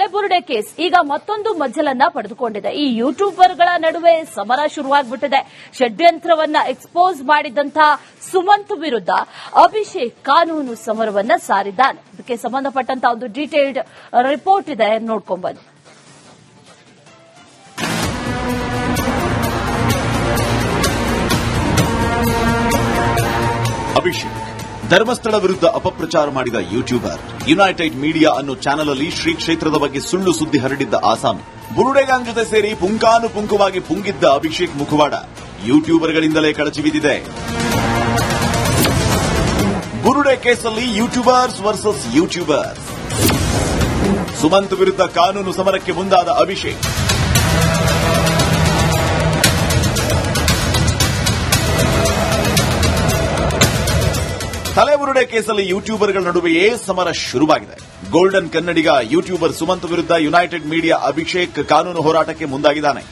ತಲೆಬುರುಡೆ case ಈಗ ಮತ್ತೊಂದು ಮಜ್ಜಲನ್ನ ಪಡೆದುಕೊಂಡಿದೆ. ಈ ಯೂಟ್ಯೂಬರ್ಗಳ ನಡುವೆ ಸಮರ ಶುರುವಾಗ್ಬಿಟ್ಟಿದೆ. ಷಡ್ಯಂತ್ರವನ್ನ ಎಕ್ಸ್ಪೋಸ್ ಮಾಡಿದಂತಹ ಸುಮಂತ್ ವಿರುದ್ಧ ಅಭಿಷೇಕ್ ಕಾನೂನು ಸಮರವನ್ನ ಸಾರಿದ್ದಾನೆ. ಇದಕ್ಕೆ ಸಂಬಂಧಪಟ್ಟಂತಹ ಒಂದು ಡೀಟೇಲ್ಡ್ ರಿಪೋರ್ಟ್ ಇದೆ, ನೋಡ್ಕೊಂಡ್ಬನ್ನಿ. ಅಭಿಷೇಕ್ ಧರ್ಮಸ್ಥಳ ವಿರುದ್ಧ ಅಪಪ್ರಚಾರ ಮಾಡಿದ ಯೂಟ್ಯೂಬರ್. ಯುನೈಟೆಡ್ ಮೀಡಿಯಾ ಅನ್ನೋ ಚಾನೆಲ್ ಅಲ್ಲಿ ಶ್ರೀ ಕ್ಷೇತ್ರದ ಬಗ್ಗೆ ಸುಳ್ಳು ಸುದ್ದಿ ಹರಡಿದ್ದ ಆಸಾಮಿ. ಬುರುಡೆ ಗ್ಯಾಂಗ್ ಜೊತೆ ಸೇರಿ ಪುಂಕಾನುಪುಂಕವಾಗಿ ಪುಂಗಿದ್ದ ಅಭಿಷೇಕ್ ಮುಖವಾಡ ಯೂಟ್ಯೂಬರ್ಗಳಿಂದಲೇ ಕಳಚಿಬಿದ್ದಿದೆ. ಬುರುಡೆ ಕೇಸಲ್ಲಿ ಯೂಟ್ಯೂಬರ್ಸ್ ವರ್ಸಸ್ ಯೂಟ್ಯೂಬರ್ಸ್. ಸುಮಂತ್ ವಿರುದ್ಧ ಕಾನೂನು ಸಮರಕ್ಕೆ ಮುಂದಾದ ಅಭಿಷೇಕ್. ತಲೆಬುರುಡೆ ಕೇಸಲ್ಲಿ ಯೂಟ್ಯೂಬರ್ಗಳ ನಡುವೆಯೇ ಸಮರ ಶುರುವಾಗಿದೆ. ಗೋಲ್ಡನ್ ಕನ್ನಡಿಗ ಯೂಟ್ಯೂಬರ್ ಸುಮಂತ್ ವಿರುದ್ಧ ಯುನೈಟೆಡ್ ಮೀಡಿಯಾ ಅಭಿಷೇಕ್ ಕಾನೂನು ಹೋರಾಟಕ್ಕೆ ಮುಂದಾಗಿದ್ದಾನೆ.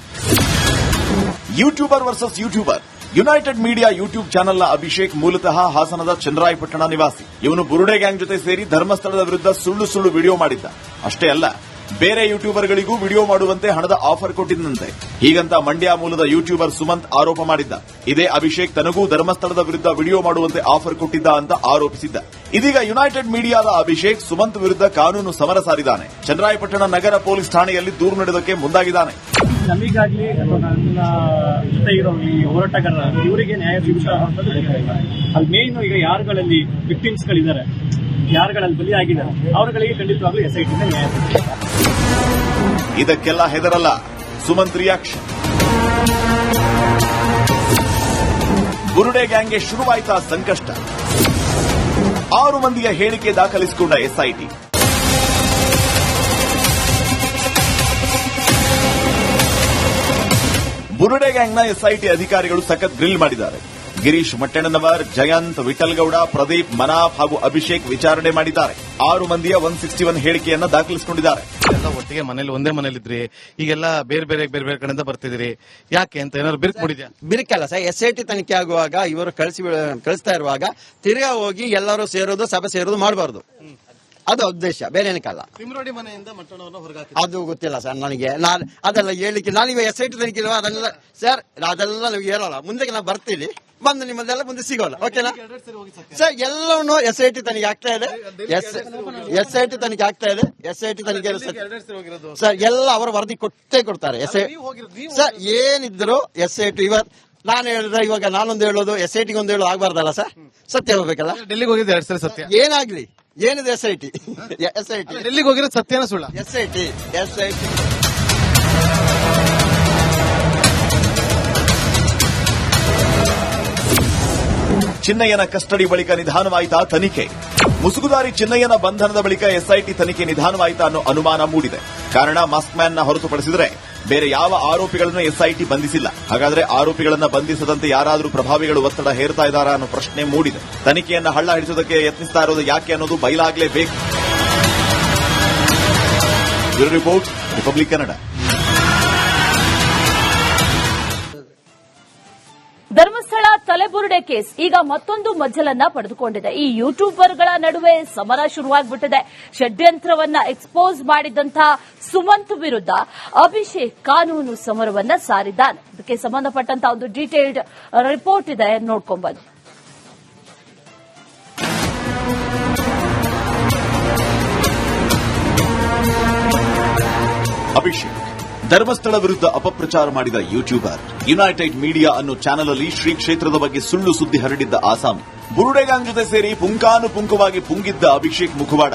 YouTuber versus YouTuber. United Media YouTube ಚಾನೆಲ್ನ ಅಭಿಷೇಕ್ ಮೂಲತಃ ಹಾಸನದ ಚನ್ನರಾಯಪಟ್ಟಣ ನಿವಾಸಿ. ಇವನು ಬುರುಡೆ ಗ್ಯಾಂಗ್ ಜೊತೆ ಸೇರಿ ಧರ್ಮಸ್ಥಳದ ವಿರುದ್ಧ ಸುಳ್ಳು ವಿಡಿಯೋ ಮಾಡಿದ್ದ. ಅಷ್ಟೇ ಅಲ್ಲ, ಬೇರೆ ಯೂಟ್ಯೂಬರ್ಗಳಿಗೂ ವಿಡಿಯೋ ಮಾಡುವಂತೆ ಹಣದ ಆಫರ್ ಕೊಟ್ಟಿದ್ದಂತೆ. ಹೀಗಂತ ಮಂಡ್ಯ ಮೂಲದ ಯೂಟ್ಯೂಬರ್ ಸುಮಂತ್ ಆರೋಪ ಮಾಡಿದ್ದ. ಇದೇ ಅಭಿಷೇಕ್ ತನಗೂ ಧರ್ಮಸ್ಥಳದ ವಿರುದ್ಧ ವಿಡಿಯೋ ಮಾಡುವಂತೆ ಆಫರ್ ಕೊಟ್ಟಿದ್ದ ಅಂತ ಆರೋಪಿಸಿದ್ದ. ಇದೀಗ ಯುನೈಟೆಡ್ ಮೀಡಿಯಾದ ಅಭಿಷೇಕ್ ಸುಮಂತ್ ವಿರುದ್ಧ ಕಾನೂನು ಸಮರ ಸಾರಿದ್ದಾನೆ. ಚನ್ನರಾಯಪಟ್ಟಣ ನಗರ ಪೊಲೀಸ್ ಠಾಣೆಯಲ್ಲಿ ದೂರು ನೀಡೋದಕ್ಕೆ ಮುಂದಾಗಿದ್ದಾನೆ. ನಮಗಾಗ್ಲಿ ಅಥವಾ ನನ್ನ ಜೊತೆ ಇರೋ ಈ ಹೋರಾಟಗಾರರ ಇವರಿಗೆ ನ್ಯಾಯ ಸಿಗುತ್ತಾ ಅಲ್ಲಿ ಮೇನ್ ಈಗ ಯಾರುಗಳಲ್ಲಿ ವಿಕ್ಟಿಮ್ಸ್ಗಳಿದ್ದಾರೆ, ಯಾರುಗಳಲ್ಲಿ ಬಲಿಯಾಗಿದ್ದಾರೆ ಅವರುಗಳಿಗೆ ಖಂಡಿತವಾಗ್ಲೂ SIT ನ್ಯಾಯ ಸಿಗುತ್ತೆ. ಇದಕ್ಕೆಲ್ಲ ಹೆದರಲ್ಲ ಸುಮಂತ್ ರಿಯಾಕ್ಷನ್. ಬುರುಡೆ ಗ್ಯಾಂಗ್ಗೆ ಶುರುವಾಯ್ತಾ ಸಂಕಷ್ಟ. 6 ಮಂದಿಯ ಹೇಳಿಕೆ ದಾಖಲಿಸಿಕೊಂಡ SIT. ಬುರುಡೆ ಗ್ಯಾಂಗ್ನ SIT ಅಧಿಕಾರಿಗಳು ಸಖತ್ ಗ್ರಿಲ್ ಮಾಡಿದ್ದಾರೆ. ಗಿರೀಶ್ ಮಟ್ಟಣ್ಣನವರ್, ಜಯಂತ್, ವಿಠಲ್ಗೌಡ, ಪ್ರದೀಪ್, ಮನಾಫ್ ಹಾಗೂ ಅಭಿಷೇಕ್ ವಿಚಾರಣೆ ಮಾಡಿದ್ದಾರೆ. 6 ಮಂದಿಯ 161 ಹೇಳಿಕೆಯನ್ನ ದಾಖಲಿಸಿಕೊಂಡಿದ್ದಾರೆ. ಒಟ್ಟಿಗೆ ಮನೇಲಿ ಒಂದೇ ಮನೇಲಿದ್ರಿ, ಈಗೆಲ್ಲ ಬೇರೆ ಕಡೆಯಿಂದ ಬರ್ತಿದ್ರಿ, ಯಾಕೆ ಅಂತ ಏನಾದ್ರು ಬಿರುಕು ಬಿಡಿದ್ಯಾ? ಬಿರುಕಲ್ಲ ಸರ್, SIT ತನಿಖೆ ಆಗುವಾಗ ಇವರು ಕಳಿಸ್ತಾ ಇರುವಾಗ ತಿರ್ಗಾ ಹೋಗಿ ಎಲ್ಲರೂ ಸೇರೋದು, ಸಭೆ ಸೇರೋದು ಮಾಡಬಾರ್ದು. ಅದು ಉದ್ದೇಶ, ಬೇರೆ ಏನಕ್ಕಲ್ಲ. ತಿಮ್ರೋಡಿ ಮನೆಯಿಂದ ಮಟ್ಟಣ್ಣವ್ರನ್ನ ಹೊರಗಾಕಿ ಅದು ಗೊತ್ತಿಲ್ಲ ಸರ್ ನನಗೆ. ಅದೆಲ್ಲ ಹೇಳಿಕೆ ನಾನೀಗ SIT ತನಿಖೆ ಅದೆಲ್ಲ ಸರ್, ಅದೆಲ್ಲ ನಾವು ಹೇಳೋಲ್ಲ. ಮುಂದಕ್ಕೆ ನಾವು ಬರ್ತೀವಿ, ಬಂದು ನಿಮ್ಮದೆಲ್ಲ ಮುಂದೆ ಸಿಗೋಲ್ಲ. ಓಕೆನಾ ಸರ್? ಎಲ್ಲವನ್ನೂ SIT ತನಿಖೆ ಆಗ್ತಾ ಇದೆ. SIT ತನಿಖೆ ಆಗ್ತಾ ಇದೆ. SIT ತನಿಖೆ ಸರ್ ಎಲ್ಲ ಅವರ ವರದಿ ಕೊಟ್ಟೇ ಕೊಡ್ತಾರೆ. ಸರ್ ಏನಿದ್ರು SIT ನಾನು ಹೇಳಿದ್ರೆ ಇವಾಗ ನಾನೊಂದು ಹೇಳೋದು SIT ಒಂದು ಹೇಳೋದು ಆಗ್ಬಾರ್ದಲ್ಲ ಸರ್? ಸತ್ಯ ಹೇಳ್ಬೇಕಲ್ಲ. ಡೆಲ್ಲಿಗೆ ಹೋಗಿದ್ದೆ 2 ಸರಿ ಸತ್ಯ. ಏನಾಗ್ಲಿ, ಏನಿದೆ SIT ಡೆಲ್ಲಿಗೆ ಹೋಗಿರೋದು ಸತ್ಯನ ಸುಳ್ಳ? SIT ಚಿನ್ನಯ್ಯನ ಕಸ್ಟಡಿ ಬಳಿಕ ನಿಧಾನವಾಯಿತಾ ತನಿಖೆ. ಮುಸುಗುದಾರಿ ಚಿನ್ನಯ್ಯನ ಬಂಧನದ ಬಳಿಕ SIT ತನಿಖೆ ನಿಧಾನವಾಯಿತಾ ಅನ್ನೋ ಅನುಮಾನ ಮೂಡಿದೆ. ಕಾರಣ ಮಾಸ್ಕ್ ಮ್ಯಾನ್ನ ಹೊರತುಪಡಿಸಿದರೆ ಬೇರೆ ಯಾವ ಆರೋಪಿಗಳನ್ನು SIT ಬಂಧಿಸಿಲ್ಲ. ಹಾಗಾದ್ರೆ ಆರೋಪಿಗಳನ್ನ ಬಂಧಿಸದಂತೆ ಯಾರಾದರೂ ಪ್ರಭಾವಿಗಳು ಒತ್ತಡ ಹೇರ್ತಾ ಇದ್ದಾರಾ ಅನ್ನೋ ಪ್ರಶ್ನೆ ಮೂಡಿದೆ. ತನಿಖೆಯನ್ನ ಹಳ್ಳ ಹಿಡಿಸೋದಕ್ಕೆ ಯತ್ನಿಸ್ತಾ ಇರೋದು ಯಾಕೆ ಅನ್ನೋದು ಬಯಲಾಗಲೇಬೇಕು. Bureau report, Republic Kannada. Dharmasthala ತಲೆಬುರುಡೆ ಕೇಸ್ ಈಗ ಮತ್ತೊಂದು ಮಜ್ಜಲನ್ನ ಪಡೆದುಕೊಂಡಿದೆ. ಈ ಯೂಟ್ಯೂಬರ್ಗಳ ನಡುವೆ ಸಮರ ಶುರುವಾಗ್ಬಿಟ್ಟಿದೆ. ಷಡ್ಯಂತ್ರವನ್ನ ಎಕ್ಸ್ಪೋಸ್ ಮಾಡಿದಂತಹ ಸುಮಂತ್ ವಿರುದ್ಧ ಅಭಿಷೇಕ್ ಕಾನೂನು ಸಮರವನ್ನ ಸಾರಿದ್ದಾನೆ. ಇದಕ್ಕೆ ಸಂಬಂಧಪಟ್ಟಂತಹ ಒಂದು ಡೀಟೇಲ್ಡ್ ರಿಪೋರ್ಟ್ ಇದೆ, ನೋಡ್ಕೊಂಡ್ಬನ್ನಿ. ಅಭಿಷೇಕ್ ಧರ್ಮಸ್ಥಳ ವಿರುದ್ಧ ಅಪಪ್ರಚಾರ ಮಾಡಿದ ಯೂಟ್ಯೂಬರ್. ಯುನೈಟೆಡ್ ಮೀಡಿಯಾ ಅನ್ನೋ ಚಾನೆಲ್ ಅಲ್ಲಿ ಶ್ರೀ ಕ್ಷೇತ್ರದ ಬಗ್ಗೆ ಸುಳ್ಳು ಸುದ್ದಿ ಹರಡಿದ್ದ ಆಸಾಮಿ. ಬುರುಡೆ ಗ್ಯಾಂಗ್ ಜೊತೆ ಸೇರಿ ಪುಂಕಾನುಪುಂಕವಾಗಿ ಪುಂಗಿದ್ದ ಅಭಿಷೇಕ್ ಮುಖವಾಡ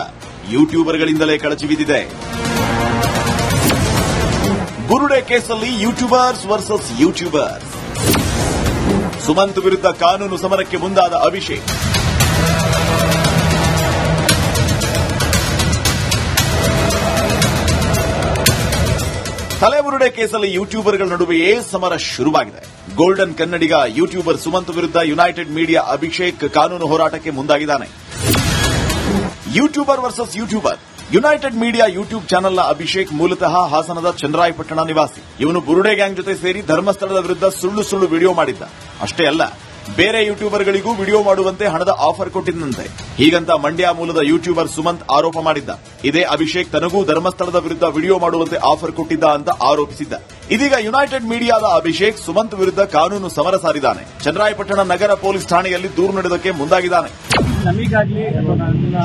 ಯೂಟ್ಯೂಬರ್ಗಳಿಂದಲೇ ಕಳಚಿಬಿದ್ದಿದೆ. ಬುರುಡೆ ಕೇಸಲ್ಲಿ ಯೂಟ್ಯೂಬರ್ಸ್ ವರ್ಸಸ್ ಯೂಟ್ಯೂಬರ್ಸ್. ಸುಮಂತ್ ವಿರುದ್ಧ ಕಾನೂನು ಸಮರಕ್ಕೆ ಮುಂದಾದ ಅಭಿಷೇಕ್. ತಲೆಬುರುಡೆ ಕೇಸಲ್ಲಿ ಯೂಟ್ಯೂಬರ್ಗಳ ನಡುವೆಯೇ ಸಮರ ಶುರುವಾಗಿದೆ. ಗೋಲ್ಡನ್ ಕನ್ನಡಿಗ ಯೂಟ್ಯೂಬರ್ ಸುಮಂತ್ ವಿರುದ್ಧ ಯುನೈಟೆಡ್ ಮೀಡಿಯಾ ಅಭಿಷೇಕ್ ಕಾನೂನು ಹೋರಾಟಕ್ಕೆ ಮುಂದಾಗಿದ್ದಾನೆ. YouTuber versus YouTuber. United Media YouTube ಚಾನೆಲ್ನ ಅಭಿಷೇಕ್ ಮೂಲತಃ ಹಾಸನದ ಚನ್ನರಾಯಪಟ್ಟಣ ನಿವಾಸಿ. ಇವನು ಬುರುಡೆ ಗ್ಯಾಂಗ್ ಜೊತೆ ಸೇರಿ ಧರ್ಮಸ್ಥಳದ ವಿರುದ್ಧ ಸುಳ್ಳು ವಿಡಿಯೋ ಮಾಡಿದ್ದ. ಅಷ್ಟೇ ಅಲ್ಲ, ಬೇರೆ ಯೂಟ್ಯೂಬರ್ಗಳಿಗೂ ವಿಡಿಯೋ ಮಾಡುವಂತೆ ಹಣದ ಆಫರ್ ಕೊಟ್ಟಿದ್ದಂತೆ. ಹೀಗಂತ ಮಂಡ್ಯ ಮೂಲದ ಯೂಟ್ಯೂಬರ್ ಸುಮಂತ್ ಆರೋಪ ಮಾಡಿದ್ದ. ಇದೇ ಅಭಿಷೇಕ್ ತನಗೂ ಧರ್ಮಸ್ಥಳದ ವಿರುದ್ಧ ವಿಡಿಯೋ ಮಾಡುವಂತೆ ಆಫರ್ ಕೊಟ್ಟಿದ್ದ ಅಂತ ಆರೋಪಿಸಿದ್ದ. ಇದೀಗ ಯುನೈಟೆಡ್ ಮೀಡಿಯಾದ ಅಭಿಷೇಕ್ ಸುಮಂತ್ ವಿರುದ್ಧ ಕಾನೂನು ಸಮರ ಸಾರಿದ್ದಾನೆ. ಚನ್ನರಾಯಪಟ್ಟಣ ನಗರ ಪೊಲೀಸ್ ಠಾಣೆಯಲ್ಲಿ ದೂರು ನೀಡೋದಕ್ಕೆ ಮುಂದಾಗಿದ್ದಾನೆ. ನಮಗಾಗ್ಲಿ ಅಥವಾ ನನ್ನ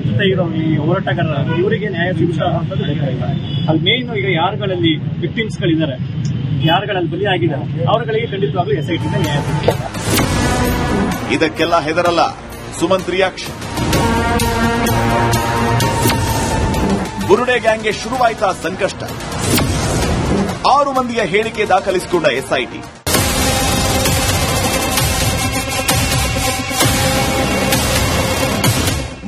ಜೊತೆ ಇರೋ ಈ ಹೋರಾಟಗಾರರು ಇವರಿಗೆ ನ್ಯಾಯ ಸಿಗುವಂತದ್ದು ಬೇಕಾಗಿಲ್ಲ. ಅಲ್ಲಿ ಮೇನ್ ಈಗ ಯಾರುಗಳಲ್ಲಿ ವಿಕ್ಟಿಮ್ಸ್ಗಳಿದ್ದಾರೆ, ಯಾರುಗಳಲ್ಲಿ ಬಲಿಯಾಗಿದ್ದಾರೆ, ಅವರುಗಳಿಗೆ ಖಂಡಿತವಾಗ್ಲೂ SIT ನ್ಯಾಯ ಸಿಗುತ್ತೆ. ಇದಕ್ಕೆಲ್ಲ ಹೆದರಲ್ಲ ಸುಮಂತ್ ರಿಯಾಕ್ಷನ್. ಬುರುಡೆ ಗ್ಯಾಂಗ್ಗೆ ಶುರುವಾಯ್ತಾ ಸಂಕಷ್ಟ. 6 ಮಂದಿಯ ಹೇಳಿಕೆ ದಾಖಲಿಸಿಕೊಂಡ SIT.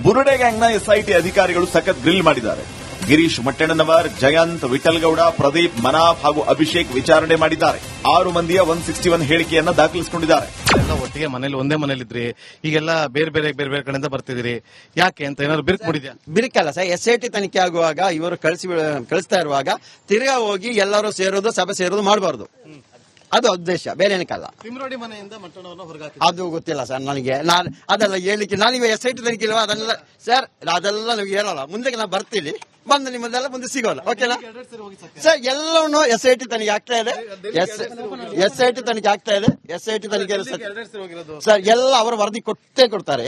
ಬುರುಡೆ ಗ್ಯಾಂಗ್ನ SIT ಅಧಿಕಾರಿಗಳು ಸಖತ್ ಗ್ರಿಲ್ ಮಾಡಿದ್ದಾರೆ. ಗಿರೀಶ್ ಮಟ್ಟಣ್ಣನವರ್, ಜಯಂತ್, ವಿಠಲ್ಗೌಡ, ಪ್ರದೀಪ್, ಮನಾಫ್ ಹಾಗೂ ಅಭಿಷೇಕ್ ವಿಚಾರಣೆ ಮಾಡಿದ್ದಾರೆ. 6 ಮಂದಿಯ 161 ಹೇಳಿಕೆಯನ್ನ ದಾಖಲಿಸಿಕೊಂಡಿದ್ದಾರೆ. ಎಲ್ಲ ಒಟ್ಟಿಗೆ ಮನೇಲಿ ಒಂದೇ ಮನೇಲಿದ್ರಿ, ಈಗೆಲ್ಲ ಬೇರೆ ಬೇರೆ ಕಡೆಯಿಂದ ಬರ್ತಿದ್ದೀರಿ, ಯಾಕೆ ಅಂತ ಏನಾದ್ರು ಬಿರುಕು ಮೂಡಿದ್ಯಾ? ಬಿರುಕಲ್ಲ ಸರ್, SIT ತನಿಖೆ ಆಗುವಾಗ ಇವರು ಕಳಿಸ್ತಾ ಇರುವಾಗ ತಿರ್ಗಾ ಹೋಗಿ ಎಲ್ಲರೂ ಸೇರೋದು, ಸಭೆ ಸೇರೋದು ಮಾಡಬಾರ್ದು. ಅದು ಉದ್ದೇಶ, ಬೇರೆ ಏನಕ್ಕಲ್ಲ. ತಿಮ್ರೋಡಿ ಮನೆಯಿಂದ ಮಟ್ಟಣ್ಣವರನ್ನ ಹೊರಗಾಕಿ ಅದು ಗೊತ್ತಿಲ್ಲ ಸರ್ ನನಗೆ. ಅದೆಲ್ಲ ಹೇಳಿಕೆ ನಾನೀಗ SIT ತನಿಖೆ ಇಲ್ವಾ ಅದೆಲ್ಲ ಸರ್, ಅದೆಲ್ಲ ನಮ್ಗೆ ಹೇಳಲ್ಲ. ಮುಂದಕ್ಕೆ ನಾವು ಬರ್ತೀವಿ, ಬಂದು ನಿಮ್ಮದೆಲ್ಲ ಮುಂದೆ ಸಿಗೋಲ್ಲ. ಓಕೆನಾ ಸರ್? ಎಲ್ಲವನ್ನು SIT ತನಿಖೆ ಆಗ್ತಾ ಇದೆ. SIT ತನಿಖೆ ಆಗ್ತಾ ಇದೆ. SIT ತನಿಖೆ ಸರ್ ಎಲ್ಲ ಅವರ ವರದಿ ಕೊಟ್ಟೇ ಕೊಡ್ತಾರೆ.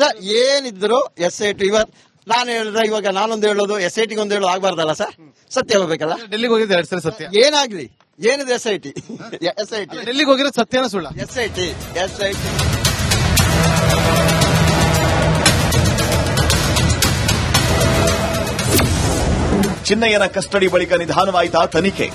ಸರ್ ಏನಿದ್ರು SIT ಇವತ್ತು ನಾನು ಹೇಳಿದ್ರೆ ಇವಾಗ ನಾನೊಂದು ಹೇಳೋದು SIT ಒಂದು ಹೇಳೋದು ಆಗ್ಬಾರ್ದಲ್ಲ ಸರ್? ಸತ್ಯ ಹೋಗ್ಬೇಕಲ್ಲ. ಡೆಲ್ಲಿಗೆ ಹೋಗಿದ್ದೆ 2 ಸರಿ ಸತ್ಯ. ಏನಾಗ್ಲಿ ಏನಿದೆ SIT ಡೆಲ್ಲಿಗೆ ಹೋಗಿರೋದು ಸತ್ಯನ ಸುಳ್ಳ? SIT ಚಿನ್ನಯ್ಯನ ಕಸ್ಟಡಿ ಬಳಿಕ ನಿಧಾನವಾಯಿತಾ ತನಿಖೆ.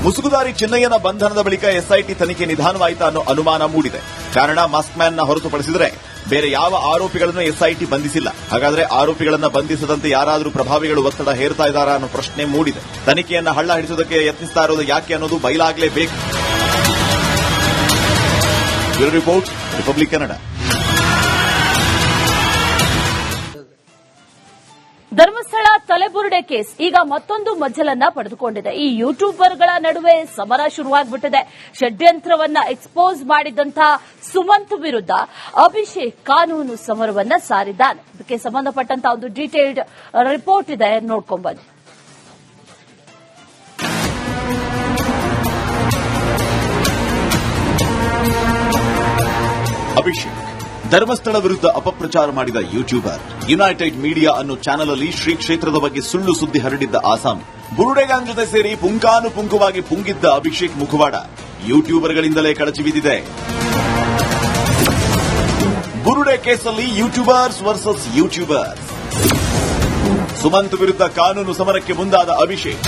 ಮುಸುಗುದಾರಿ ಚಿನ್ನಯ್ಯನ ಬಂಧನದ ಬಳಿಕ SIT ತನಿಖೆ ನಿಧಾನವಾಯಿತಾ ಅನ್ನೋ ಅನುಮಾನ ಮೂಡಿದೆ. ಕಾರಣ ಮಾಸ್ಕ್ ಮ್ಯಾನ್ ನ ಹೊರತುಪಡಿಸಿದರೆ ಬೇರೆ ಯಾವ ಆರೋಪಿಗಳನ್ನು SIT ಬಂಧಿಸಿಲ್ಲ. ಹಾಗಾದ್ರೆ ಆರೋಪಿಗಳನ್ನ ಬಂಧಿಸದಂತೆ ಯಾರಾದರೂ ಪ್ರಭಾವಿಗಳು ಒತ್ತಡ ಹೇರ್ತಾ ಇದ್ದಾರಾ ಅನ್ನೋ ಪ್ರಶ್ನೆ ಮೂಡಿದೆ. ತನಿಖೆಯನ್ನ ಹಳ್ಳ ಹಿಡಿಸೋದಕ್ಕೆ ಯತ್ನಿಸ್ತಾ ಇರೋದು ಯಾಕೆ ಅನ್ನೋದು ಬಯಲಾಗಲೇಬೇಕು. Bureau report, Republic Kannada. Dharmasthala ತಲೆಬುರುಡೆ ಕೇಸ್ ಈಗ ಮತ್ತೊಂದು ಮಜಲನ್ನ ಪಡೆದುಕೊಂಡಿದೆ. ಈ ಯೂಟ್ಯೂಬರ್ಗಳ ನಡುವೆ ಸಮರ ಶುರುವಾಗ್ಬಿಟ್ಟಿದೆ. ಷಡ್ಯಂತ್ರವನ್ನ ಎಕ್ಸ್ಪೋಸ್ ಮಾಡಿದಂತಹ ಸುಮಂತ್ ವಿರುದ್ಧ ಅಭಿಷೇಕ್ ಕಾನೂನು ಸಮರವನ್ನ ಸಾರಿದ್ದಾನೆ. ಇದಕ್ಕೆ ಸಂಬಂಧಪಟ್ಟಂತಹ ಒಂದು ಡೀಟೇಲ್ಡ್ ರಿಪೋರ್ಟ್ ಇದೆ, ನೋಡ್ಕೊಂಡ್ಬನ್ನಿ. ಅಭಿಷೇಕ್ ಧರ್ಮಸ್ಥಳ ವಿರುದ್ಧ ಅಪಪ್ರಚಾರ ಮಾಡಿದ ಯೂಟ್ಯೂಬರ್. ಯುನೈಟೆಡ್ ಮೀಡಿಯಾ ಅನ್ನೋ ಚಾನೆಲ್ ಅಲ್ಲಿ ಶ್ರೀ ಕ್ಷೇತ್ರದ ಬಗ್ಗೆ ಸುಳ್ಳು ಸುದ್ದಿ ಹರಡಿದ್ದ ಆಸಾಮಿ. ಬುರುಡೆ ಗ್ಯಾಂಗ್ ಜೊತೆ ಸೇರಿ ಪುಂಕಾನುಪುಂಕವಾಗಿ ಪುಂಗಿದ್ದ ಅಭಿಷೇಕ್ ಮುಖವಾಡ ಯೂಟ್ಯೂಬರ್ಗಳಿಂದಲೇ ಕಳಚಿ ಬುರುಡೆ ಕೇಸಲ್ಲಿ ಯೂಟ್ಯೂಬರ್ಸ್ ವರ್ಸಸ್ ಯೂಟ್ಯೂಬರ್ಸ್. ಸುಮಂತ್ ವಿರುದ್ಧ ಕಾನೂನು ಸಮರಕ್ಕೆ ಮುಂದಾದ ಅಭಿಷೇಕ್.